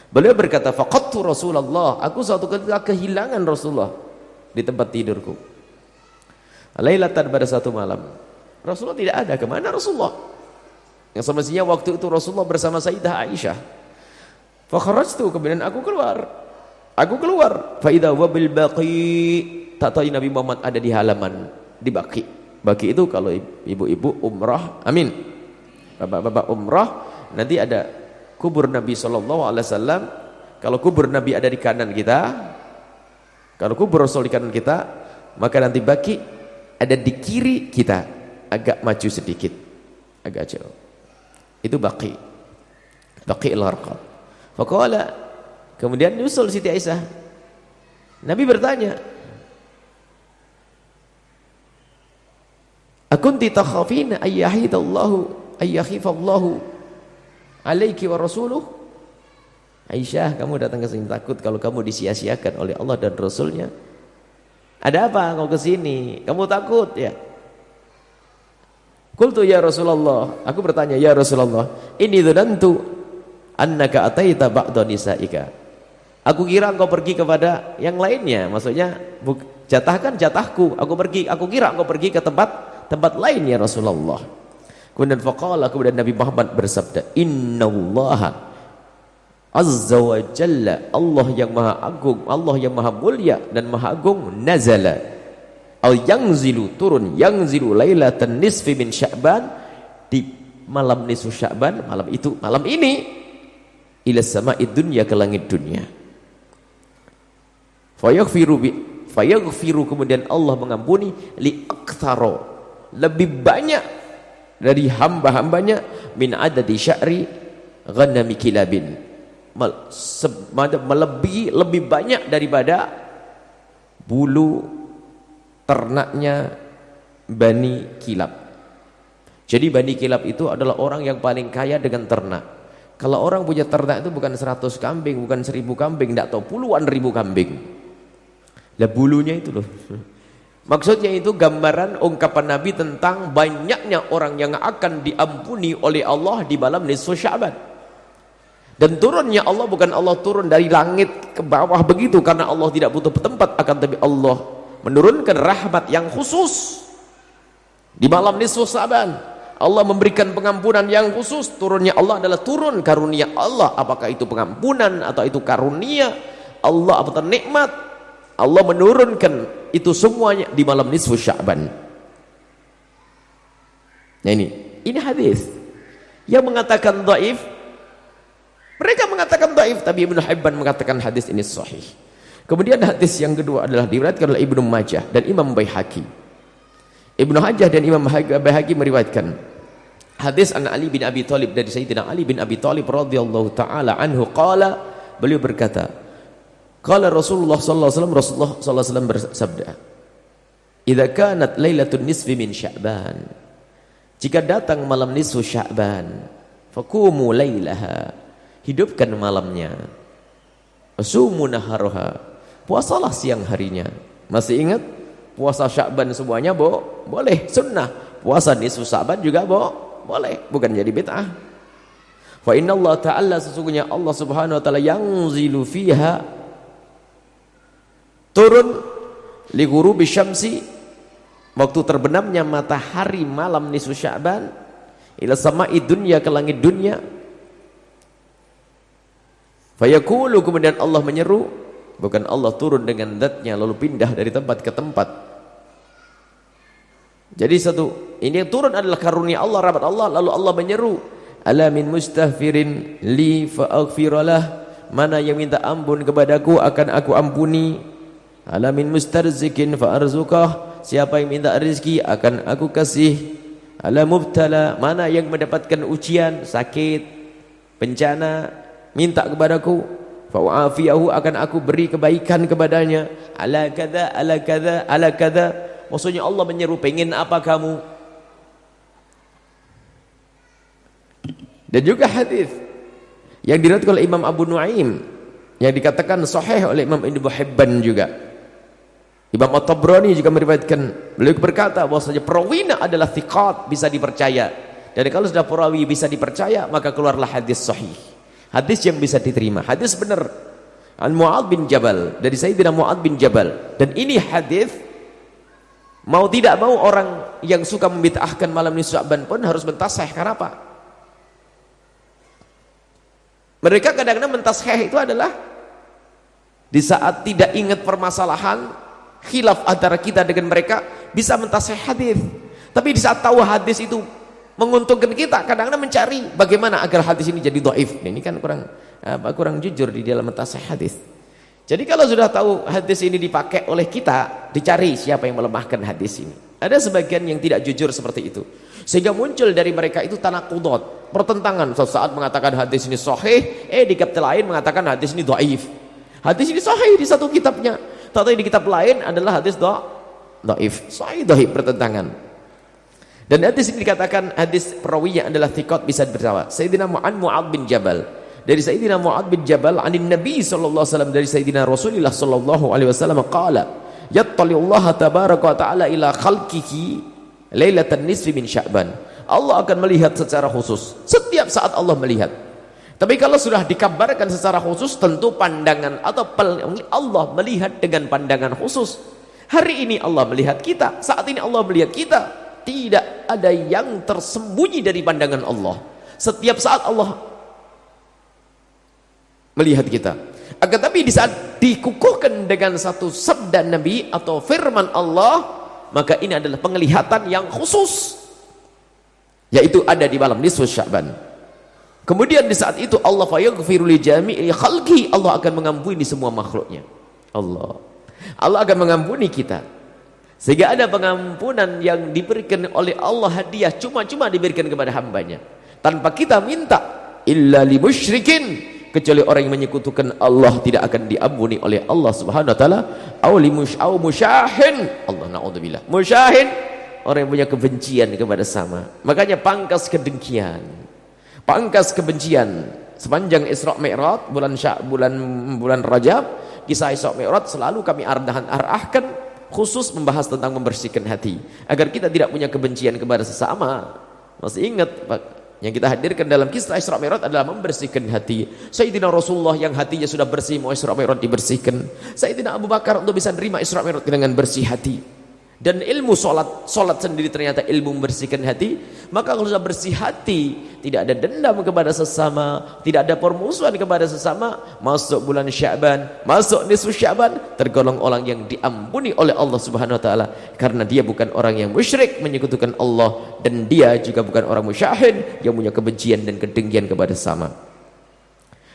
Beliau berkata, faqadtu Rasulullah, aku suatu ketika kehilangan Rasulullah di tempat tidurku. Lailatan, pada satu malam. Rasulullah tidak ada. Kemana Rasulullah? Yang semestinya waktu itu Rasulullah bersama Sayyidah Aisyah. Fa kharajtu, kemudian aku keluar. Fa idza wa bil baqi, tak tahu Nabi Muhammad ada di halaman di Baqi. Baqi itu kalau ibu-ibu umrah, amin. Bapak-bapak umrah, nanti ada kubur Nabi sallallahu alaihi wasallam. Kalau kubur Nabi ada di kanan kita, kalau kubur Rasul di kanan kita, maka nanti Baqi ada di kiri kita, agak maju sedikit, agak jauh. Itu Baqi al-Gharqad. Faqala, kemudian nyusul Siti Aisyah. Nabi bertanya, akunti takhafina ayyahifallahu alaiki wa rasuluh? Aisyah, kamu datang ke sini takut kalau kamu disia-siakan oleh Allah dan Rasulnya? Ada apa kau ke sini? Kamu takut ya? Qultu ya Rasulullah, aku bertanya, ya Rasulullah, ini dzanantu annaka ataita ba'da nisaika. Aku kira engkau pergi kepada yang lainnya, maksudnya jatahkan jatahku, aku kira engkau pergi ke tempat lain ya Rasulullah. Kemudian faqala, kemudian Nabi Muhammad bersabda, innallaha azza wa jalla, Allah yang maha agung, Allah yang maha mulia dan maha agung, nazala yanzilu, turun, yanzilu lailatan nisfi min Sya'ban, di malam nisfu Sya'ban, malam ini ila sama'id dunya, ke langit dunia. Fayaghfiru, kemudian Allah mengampuni li aktsara, lebih banyak dari hamba-hambanya, min adadi sya'ri ghanami kilabin, melebihi, lebih banyak daripada bulu ternaknya Bani Kilab. Jadi Bani Kilab itu adalah orang yang paling kaya dengan ternak. Kalau orang punya ternak itu bukan 100 kambing, bukan 1000 kambing, tidak tahu puluhan ribu kambing. Lah bulunya itu loh. Maksudnya itu gambaran ungkapan Nabi tentang banyaknya orang yang akan diampuni oleh Allah di malam nisfu Sya'ban. Dan turunnya Allah bukan Allah turun dari langit ke bawah begitu, karena Allah tidak butuh tempat, akan tapi Allah menurunkan rahmat yang khusus di malam nisfu Sya'ban. Allah memberikan pengampunan yang khusus. Turunnya Allah adalah turun karunia Allah, apakah itu pengampunan atau itu karunia Allah atau nikmat, Allah menurunkan itu semuanya di malam nisfu Sya'ban. Nah ini hadis yang mengatakan dhaif. Mereka mengatakan dhaif, tapi Ibnu Hibban mengatakan hadis ini sahih. Kemudian hadis yang kedua adalah diriwayatkan oleh Ibnu Majah dan Imam Baihaqi. Ibnu Majah dan Imam Baihaqi meriwayatkan hadis an Ali bin Abi Thalib, dari Sayyidina Ali bin Abi Thalib radhiyallahu taala anhu qala, beliau berkata, qala Rasulullah sallallahu alaihi wasallam, Rasulullah sallallahu alaihi wasallam bersabda, idza kanat lailatul nisfi min Sya'ban, jika datang malam nisfu Sya'ban, faqumu lailaha, hidupkan malamnya, wasumu naharoha, puasalah siang harinya. Masih ingat puasa Sya'ban semuanya boleh, sunnah. Puasa nisfu Sya'ban juga boleh, bukan jadi bid'ah. Fa inna Allah ta'ala, sesungguhnya Allah subhanahu wa ta'ala, yanzilu fiha, turun, li ghurubi syamsi, waktu terbenamnya matahari malam nisfu Sya'ban, ila sama'id dunya, ke langit dunia. Fayaqulu, kemudian Allah menyeru, bukan Allah turun dengan zatnya lalu pindah dari tempat ke tempat. Jadi ini yang turun adalah karunia Allah, rahmat Allah, lalu Allah menyeru, ala min mustaghfirin li fa'aghfiralah, mana yang minta ampun kepadaku akan aku ampuni. Ala min mustarzikin fa'arzuqah, siapa yang minta rezeki akan aku kasih. Ala mubtala, mana yang mendapatkan ujian, sakit, bencana, minta kepadaku, fa'afiyahu, akan aku beri kebaikan kepadanya. Ala kada, ala kada, ala kada, maksudnya Allah menyeru, pengen apa kamu? Dan juga hadis yang diriwayatkan oleh Imam Abu Nuaim, yang dikatakan sahih oleh Imam Ibnu Hibban juga. Imam At-Tabrani juga meriwayatkan, beliau berkata bahwasanya perawinya adalah thiqat, bisa dipercaya. Dan kalau sudah perawi bisa dipercaya, maka keluarlah hadis sahih. Hadis yang bisa diterima, hadis benar. An Mu'adz bin Jabal, dari Sayyidina Mu'adz bin Jabal. Dan ini hadis, mau tidak mau orang yang suka membid'ahkan malam nisfu Sya'ban pun harus mentasih. Kenapa? Mereka kadang-kadang mentasih itu adalah di saat tidak ingat permasalahan khilaf antara kita dengan mereka, bisa mentasih hadis. Tapi di saat tahu hadis itu menguntungkan kita, kadang-kadang mencari bagaimana agar hadis ini jadi dhaif. Ini kan kurang jujur di dalam mentasih hadis. Jadi kalau sudah tahu hadis ini dipakai oleh kita, dicari siapa yang melemahkan hadis ini. Ada sebagian yang tidak jujur seperti itu, sehingga muncul dari mereka itu tanaqudot, pertentangan. Suatu saat mengatakan hadis ini sahih, di kitab lain mengatakan hadis ini dhaif. Hadis ini sahih di satu kitabnya, tapi di kitab lain adalah hadis dhaif. Sahih dhaif, pertentangan. Dan hadis ini dikatakan hadis perawinya adalah thiqat, bisa bersama. Sayyidina Mu'adz bin Jabal, dari Sayyidina Mu'adz bin Jabal anin Nabi sallallahu alaihi wasallam, dari Sayyidina Rasulullah sallallahu alaihi wasallam qala yattali'ullah tabaraka wa ta'ala ila khalqihi lailatan nisfi min Sya'ban. Allah akan melihat secara khusus, setiap saat Allah melihat. Tapi kalau sudah dikabarkan secara khusus, tentu pandangan atau Allah melihat dengan pandangan khusus. Hari ini Allah melihat kita, saat ini Allah melihat kita. Tidak ada yang tersembunyi dari pandangan Allah. Setiap saat Allah melihat kita. Akan tapi di saat dikukuhkan dengan satu sabda Nabi atau firman Allah, maka ini adalah penglihatan yang khusus, yaitu ada di malam nisfu Sya'ban. Kemudian di saat itu Allah fayaghfiru li jami'i khalqi, Allah akan mengampuni semua makhluknya. Allah akan mengampuni kita. Sehingga ada pengampunan yang diberikan oleh Allah hadiah, cuma-cuma diberikan kepada hambanya tanpa kita minta. Illa li musyrikin, kecuali orang yang menyekutukan Allah tidak akan diampuni oleh Allah subhanahu wa ta'ala. Au musyahin, Allah na'udzubillah, musyahin, orang yang punya kebencian kepada sama. Makanya pangkas kedengkian, pangkas kebencian. Sepanjang Isra Mi'raj, bulan Rajab, kisah Isra Mi'raj selalu kami arahkan khusus membahas tentang membersihkan hati, agar kita tidak punya kebencian kepada sesama. Masih ingat Pak, yang kita hadirkan dalam kisah Isra Mi'raj adalah membersihkan hati. Sayyidina Rasulullah yang hatinya sudah bersih, mau Isra Mi'raj dibersihkan. Sayyidina Abu Bakar untuk bisa menerima Isra Mi'raj dengan bersih hati. Dan ilmu solat sendiri ternyata ilmu membersihkan hati. Maka kalau sudah bersih hati, tidak ada dendam kepada sesama, tidak ada permusuhan kepada sesama, masuk bulan Sya'ban, masuk nisfu Sya'ban, tergolong orang yang diampuni oleh Allah subhanahu wa ta'ala, karena dia bukan orang yang musyrik menyekutukan Allah, dan dia juga bukan orang musyahin yang punya kebencian dan kedengkian kepada sesama.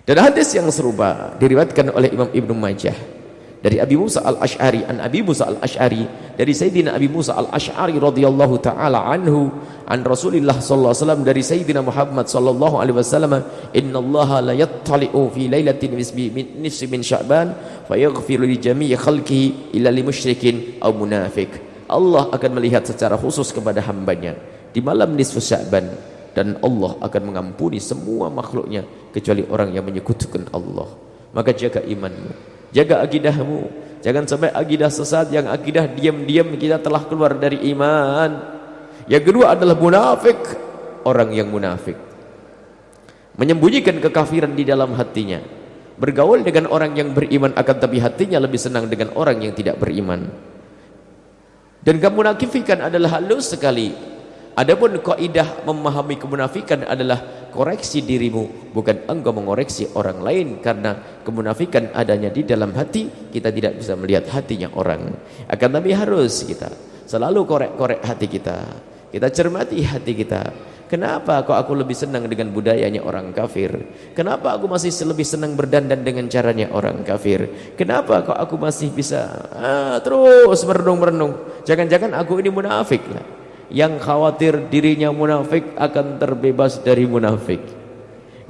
Dan hadis yang serupa diriwayatkan oleh Imam Ibnu Majah dari Abi Musa al-Ash'ari, an Abi Musa al-Ash'ari, dari Sayyidina Abi Musa al-Ash'ari radhiyallahu ta'ala anhu, an Rasulillah sallallahu alaihi wasallam, dari Sayyidina Muhammad sallallahu alaihi wasallam, innallaha la yattali'u fi lailatin nisfi min Sya'ban fayaghfiru li jami'i khalqihi illa li musyrikin aw munafiq. Allah akan melihat secara khusus kepada hambanya di malam nisfu Sya'ban, dan Allah akan mengampuni semua makhluknya kecuali orang yang menyekutukan Allah. Maka jaga imanmu, jaga akidahmu, jangan sampai akidah sesat, yang akidah diam-diam kita telah keluar dari iman. Yang kedua adalah munafik, orang yang munafik menyembunyikan kekafiran di dalam hatinya, bergaul dengan orang yang beriman, akan tapi hatinya lebih senang dengan orang yang tidak beriman. Dan kemunafikan adalah halus sekali. Adapun kaidah memahami kemunafikan adalah koreksi dirimu, bukan engkau mengoreksi orang lain, karena kemunafikan adanya di dalam hati. Kita tidak bisa melihat hatinya orang, akan tapi harus kita selalu korek-korek hati kita. Kita cermati hati kita. Kenapa kok aku lebih senang dengan budayanya orang kafir? Kenapa aku masih lebih senang berdandan dengan caranya orang kafir? Kenapa kok aku masih bisa terus merenung-merenung? Jangan-jangan aku ini munafik lah. Yang khawatir dirinya munafik akan terbebas dari munafik.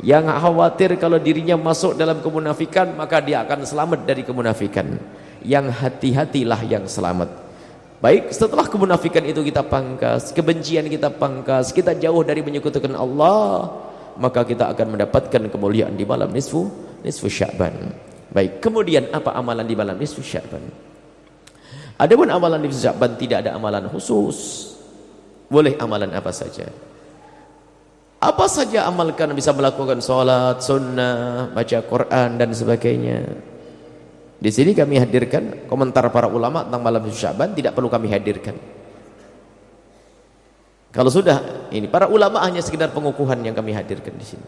Yang khawatir kalau dirinya masuk dalam kemunafikan, maka dia akan selamat dari kemunafikan. Yang hati-hatilah yang selamat. Baik, setelah kemunafikan itu kita pangkas, kebencian kita pangkas, kita jauh dari menyekutukan Allah, maka kita akan mendapatkan kemuliaan di malam nisfu Sya'ban. Baik, kemudian apa amalan di malam nisfu Sya'ban? Adapun amalan nisfu Sya'ban tidak ada amalan khusus. Boleh amalan apa saja. Apa saja amalkan, bisa melakukan sholat, sunnah, baca Quran dan sebagainya. Di sini kami hadirkan komentar para ulama tentang malam Sya'ban, tidak perlu kami hadirkan. Kalau sudah ini para ulama hanya sekedar pengukuhan yang kami hadirkan di sini.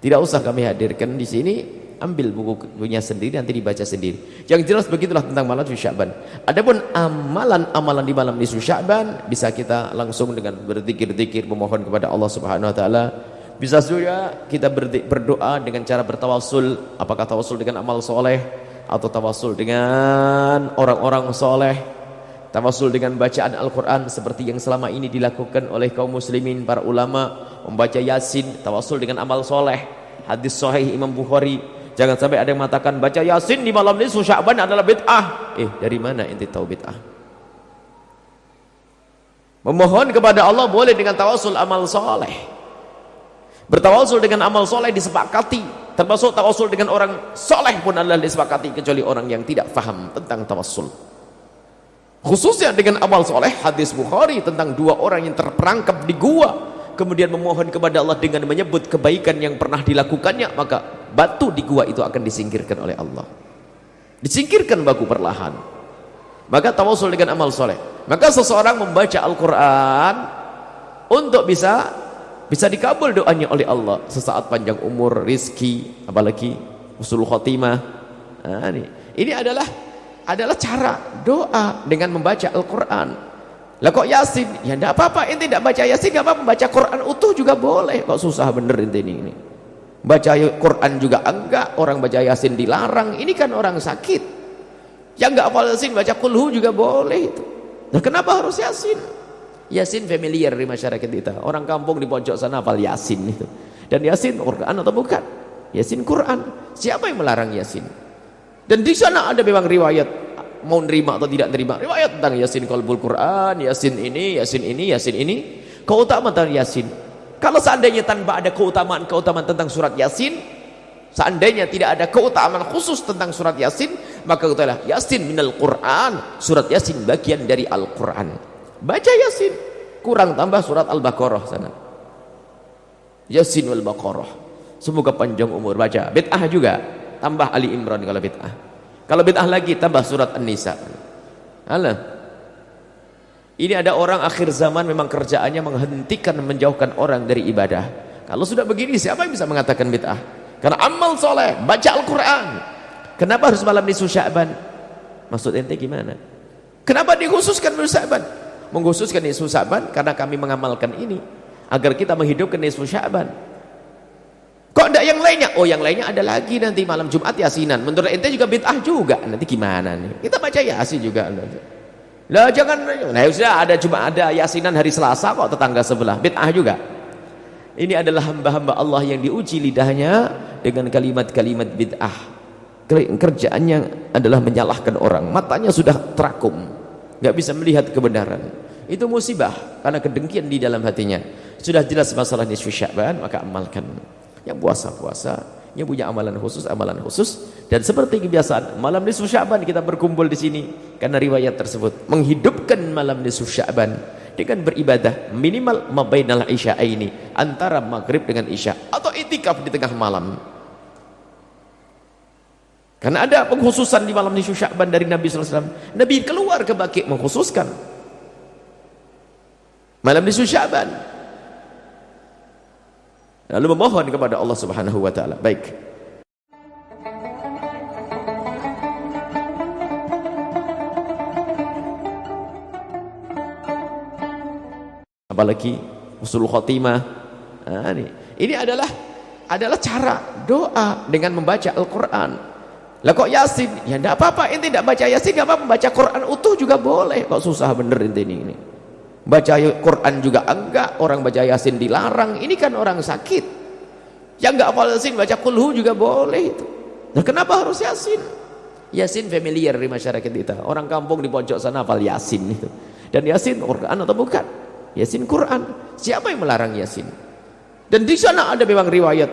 Tidak usah kami hadirkan di sini, ambil bukunya sendiri nanti dibaca sendiri. Yang jelas begitulah tentang malam Sya'ban. Adapun amalan-amalan di malam nisfu Sya'ban bisa kita langsung dengan berzikir-zikir memohon kepada Allah Subhanahu wa taala. Bisa juga kita berdoa dengan cara bertawassul, apakah tawassul dengan amal soleh atau tawassul dengan orang-orang soleh, tawassul dengan bacaan Al-Quran seperti yang selama ini dilakukan oleh kaum muslimin, para ulama membaca Yasin, tawassul dengan amal soleh. Hadis sahih Imam Bukhari, jangan sampai ada yang mengatakan baca Yasin di malam nisfu Sya'ban adalah bid'ah. Dari mana ente tahu bid'ah? Memohon kepada Allah boleh dengan tawassul amal soleh. Bertawassul dengan amal soleh disepakati, termasuk tawassul dengan orang soleh pun adalah disepakati, kecuali orang yang tidak faham tentang tawassul. Khususnya dengan amal soleh, hadis Bukhari tentang dua orang yang terperangkap di gua, kemudian memohon kepada Allah dengan menyebut kebaikan yang pernah dilakukannya, maka batu di gua itu akan disingkirkan oleh Allah. Disingkirkan batu perlahan. Maka tawassul dengan amal soleh. Maka seseorang membaca Al-Quran untuk bisa dikabul doanya oleh Allah, sesaat panjang umur, rizki, apalagi husnul khotimah. Ini adalah cara doa dengan membaca Al-Quran. Lah kok Yasin? Ya enggak apa-apa, ente tidak baca Yasin enggak apa-apa, baca Quran utuh juga boleh. Kok susah bener ente ini. Baca Quran juga enggak, orang baca Yasin dilarang. Ini kan orang sakit. Yang enggak hafal Yasin baca kulhu juga boleh itu. Nah, kenapa harus Yasin? Yasin familiar di masyarakat kita. Orang kampung di pojok sana hafal Yasin itu. Dan Yasin Quran atau bukan? Yasin Quran. Siapa yang melarang Yasin? Dan di sana ada memang riwayat, mau nerima atau tidak nerima. Riwayat tentang Yasin qalbul Quran, Yasin ini, Yasin ini, Yasin ini. Keutamaan tentang Yasin. Kalau seandainya tanpa ada keutamaan tentang surat Yasin, seandainya tidak ada keutamaan khusus tentang surat Yasin, maka katakanlah Yasin minal Quran. Surat Yasin bagian dari Al-Quran. Baca Yasin, kurang tambah surat Al-Baqarah sana. Yasin wal Baqarah. Semoga panjang umur baca. Bid'ah juga, tambah Ali Imran kalau bid'ah. Kalau bid'ah lagi tambah surat An-Nisa. Alah. Ini ada orang akhir zaman memang kerjaannya menghentikan, menjauhkan orang dari ibadah. Kalau sudah begini siapa yang bisa mengatakan bid'ah? Karena amal soleh, baca Al-Quran. Kenapa harus malam nisfu Sya'ban? Maksud ente gimana? Kenapa dikhususkan nisfu Sya'ban? Mengkhususkan nisfu Sya'ban karena kami mengamalkan ini agar kita menghidupkan nisfu Sya'ban. Kok enggak yang lainnya? Oh, yang lainnya ada lagi nanti malam Jumat Yasinan. Menurut ente juga bid'ah juga. Nanti gimana nih? Kita baca Yasin juga. Lah jangan, nah sudah ada Yasinan hari Selasa kok tetangga sebelah. Bid'ah juga. Ini adalah hamba-hamba Allah yang diuji lidahnya dengan kalimat-kalimat bid'ah. Kerjaannya adalah menyalahkan orang. Matanya sudah terakum, nggak bisa melihat kebenaran. Itu musibah karena kedengkian di dalam hatinya. Sudah jelas masalah nisfu Sya'ban, maka amalkan. Yang puasa-puasa, yang punya amalan khusus. Dan seperti kebiasaan malam nisfu Sya'ban kita berkumpul di sini karena riwayat tersebut menghidupkan malam nisfu Sya'ban dengan beribadah minimal mabainal isya'aini, antara maghrib dengan isya, atau itikaf di tengah malam. Karena ada pengkhususan di malam nisfu Sya'ban dari Nabi SAW. Nabi keluar ke Baqi mengkhususkan malam nisfu Sya'ban, lalu memohon kepada Allah Subhanahu wa taala. Baik. Apalagi husnul khotimah. Ini adalah cara doa dengan membaca Al-Qur'an. Lah kok Yasin? Ya enggak apa-apa, ente tidak baca Yasin enggak apa-apa, baca Quran utuh juga boleh. Kok susah bener ente ini. Baca Quran juga enggak, orang baca Yasin dilarang. Ini kan orang sakit. Yang enggak hafal Yasin baca kulhu juga boleh itu. Nah, kenapa harus Yasin? Yasin familiar di masyarakat kita. Orang kampung di pojok sana hafal Yasin itu. Dan Yasin Quran atau bukan? Yasin Quran. Siapa yang melarang Yasin? Dan di sana ada memang riwayat,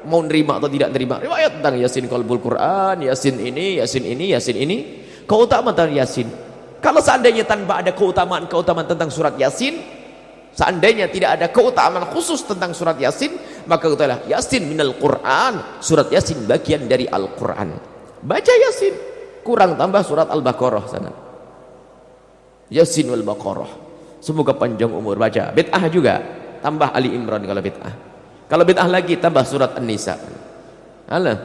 mau nerima atau tidak nerima, riwayat tentang Yasin qalbul Quran, Yasin ini, Yasin ini, Yasin ini. Keutamaan tentang Yasin. Kalau seandainya tanpa ada keutamaan tentang surat Yasin, Seandainya tidak ada keutamaan khusus tentang surat Yasin, maka katakanlah Yasin minal Quran, surat Yasin bagian dari Al-Quran. Baca Yasin, kurang tambah surat Al-Baqarah sana. Yasin wal Baqarah. Semoga panjang umur. Baca bid'ah juga, tambah Ali Imran kalau bid'ah. Kalau bid'ah lagi tambah surat An-Nisa. Alah.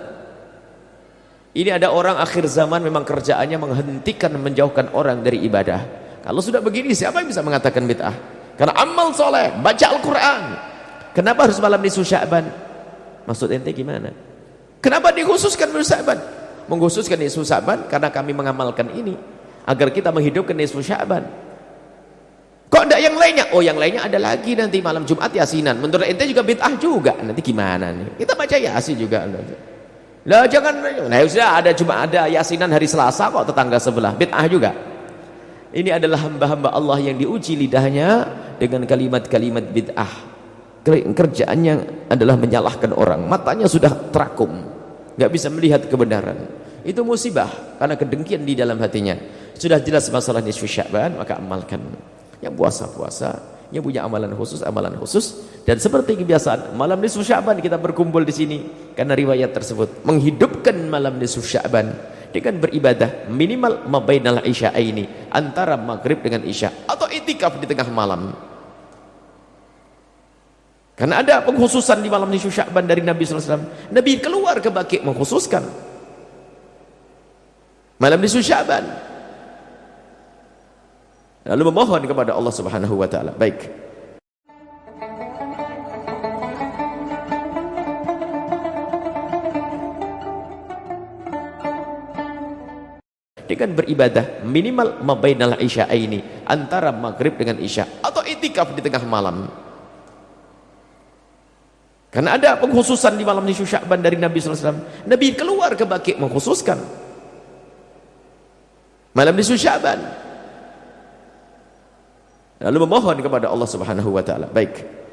Ini ada orang akhir zaman memang kerjaannya menghentikan, menjauhkan orang dari ibadah. Kalau sudah begini siapa yang bisa mengatakan bid'ah? Karena amal soleh, baca Al-Quran. Kenapa harus malam nisfu Sya'ban? Maksud ente gimana? Kenapa dikhususkan nisfu Sya'ban? Mengkhususkan nisfu Sya'ban karena kami mengamalkan ini agar kita menghidupkan nisfu Sya'ban. Kok enggak yang lainnya? Oh, yang lainnya ada lagi nanti malam Jumat Yasinan. Menurut ente juga bid'ah juga. Nanti gimana nih? Kita baca Yasin juga. Lah jangan, nah sudah ada Jumat, ada Yasinan hari Selasa kok tetangga sebelah. Bid'ah juga. Ini adalah hamba-hamba Allah yang diuji lidahnya dengan kalimat-kalimat bid'ah. Kerjaannya adalah menyalahkan orang. Matanya sudah terakum, nggak bisa melihat kebenaran. Itu musibah karena kedengkian di dalam hatinya. Sudah jelas masalah nisfu Sya'ban, maka amalkan. Yang puasa-puasa, yang punya amalan khusus. Dan seperti kebiasaan, malam nisfu Sya'ban kita berkumpul di sini karena riwayat tersebut menghidupkan malam nisfu Sya'ban dengan beribadah minimal mabainal isya'aini, antara maghrib dengan isya, atau itikaf di tengah malam. Karena ada pengkhususan di malam nisfu Sya'ban dari Nabi SAW. Nabi keluar ke Baqi' mengkhususkan malam nisfu Sya'ban, lalu memohon kepada Allah Subhanahu wa taala. Baik. Dengan beribadah minimal mabainal isya'aini, antara maghrib dengan isya, atau itikaf di tengah malam. Karena ada pengkhususan di malam nisfu Sya'ban dari Nabi SAW. Nabi keluar ke Baqi' mengkhususkan malam nisfu Sya'ban, lalu memohon kepada Allah Subhanahu wa taala. Baik.